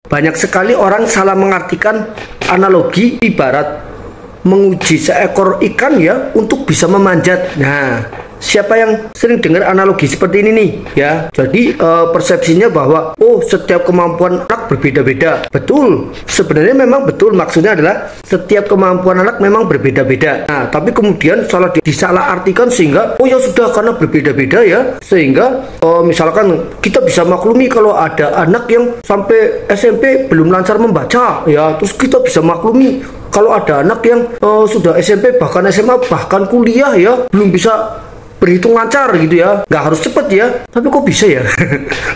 Banyak sekali orang salah mengartikan analogi ibarat menguji seekor ikan ya untuk bisa memanjat. Nah, siapa yang sering dengar analogi seperti ini nih ya? Jadi persepsinya bahwa setiap kemampuan anak berbeda-beda. Betul, sebenarnya memang betul, maksudnya adalah setiap kemampuan anak memang berbeda-beda. Nah, tapi kemudian disalahartikan sehingga ya sudah, karena berbeda-beda ya, sehingga misalkan kita bisa maklumi kalau ada anak yang sampai SMP belum lancar membaca ya, terus kita bisa maklumi kalau ada anak yang sudah SMP bahkan SMA bahkan kuliah ya belum bisa berhitung lancar gitu ya. Nggak harus cepet ya, tapi kok bisa ya?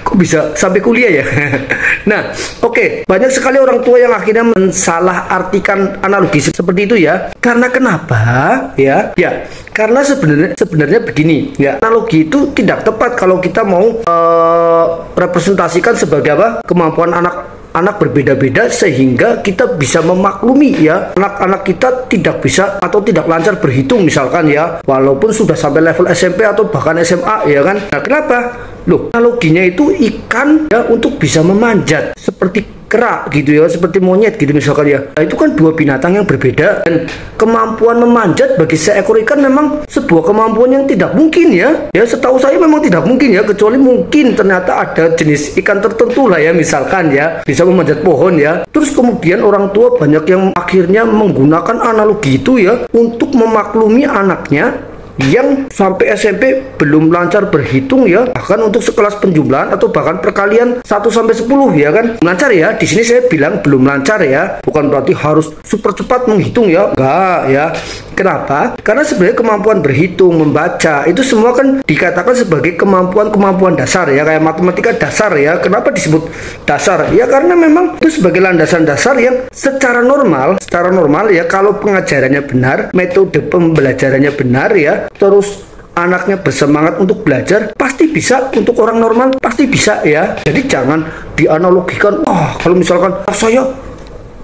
Kok bisa sampai kuliah ya? Nah, oke. Banyak sekali orang tua yang akhirnya mensalahartikan analogi seperti itu ya. Karena kenapa? Ya, karena sebenarnya begini ya. Analogi itu tidak tepat kalau kita mau representasikan sebagai apa? Kemampuan anak berbeda-beda sehingga kita bisa memaklumi ya, anak-anak kita tidak bisa atau tidak lancar berhitung misalkan ya, walaupun sudah sampai level SMP atau bahkan SMA ya kan. Nah, kenapa? Loh, analoginya itu ikan ya untuk bisa memanjat seperti kera gitu ya, seperti monyet gitu misalkan ya. Nah, itu kan dua binatang yang berbeda, dan kemampuan memanjat bagi seekor ikan memang sebuah kemampuan yang tidak mungkin ya. Ya, setahu saya memang tidak mungkin ya, kecuali mungkin ternyata ada jenis ikan tertentu lah ya, misalkan ya bisa memanjat pohon ya. Terus kemudian orang tua banyak yang akhirnya menggunakan analogi itu ya untuk memaklumi anaknya yang sampai SMP belum lancar berhitung ya, bahkan untuk sekelas penjumlahan atau bahkan perkalian 1 sampai 10 ya kan. Lancar ya, di sini saya bilang belum lancar ya, bukan berarti harus super cepat menghitung ya, enggak ya. Kenapa? Karena sebenarnya kemampuan berhitung, membaca itu semua kan dikatakan sebagai kemampuan dasar ya, kayak matematika dasar ya. Kenapa disebut dasar? Ya karena memang itu sebagai landasan dasar yang secara normal ya, kalau pengajarannya benar, metode pembelajarannya benar ya, terus anaknya bersemangat untuk belajar, pasti bisa. Untuk orang normal pasti bisa ya. Jadi jangan dianalogikan, kalau misalkan saya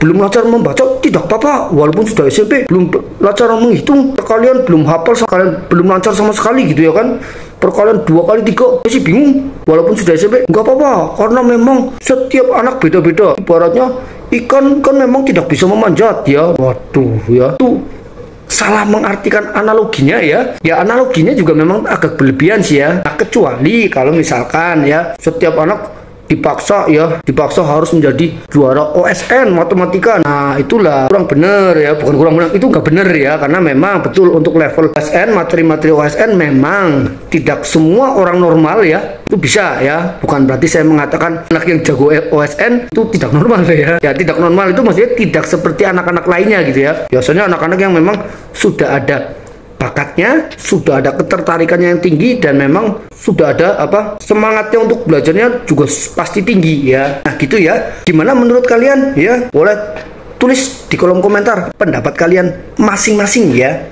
belum lancar membaca tidak apa-apa, walaupun sudah SMP belum lancar menghitung, perkalian belum hafal, kalian belum lancar sama sekali gitu ya kan. Perkalian 2 kali 3 masih bingung walaupun sudah SMP, nggak apa-apa, karena memang setiap anak beda-beda. Ibaratnya ikan kan memang tidak bisa memanjat ya. Waduh ya, tuh salah mengartikan analoginya ya. Ya, analoginya juga memang agak berlebihan sih ya. Nah, kecuali kalau misalkan ya setiap anak dipaksa harus menjadi juara OSN matematika. Nah, itulah kurang bener ya, bukan kurang bener, itu nggak bener ya, karena memang betul untuk level OSN, materi-materi OSN memang tidak semua orang normal ya itu bisa ya. Bukan berarti saya mengatakan anak yang jago OSN itu tidak normal ya. Ya, tidak normal itu maksudnya tidak seperti anak-anak lainnya gitu ya. Biasanya anak-anak yang memang sudah ada bakatnya, sudah ada ketertarikannya yang tinggi, dan memang sudah ada semangatnya untuk belajarnya juga pasti tinggi ya. Nah gitu ya. Gimana menurut kalian ya? Boleh tulis di kolom komentar pendapat kalian masing-masing ya.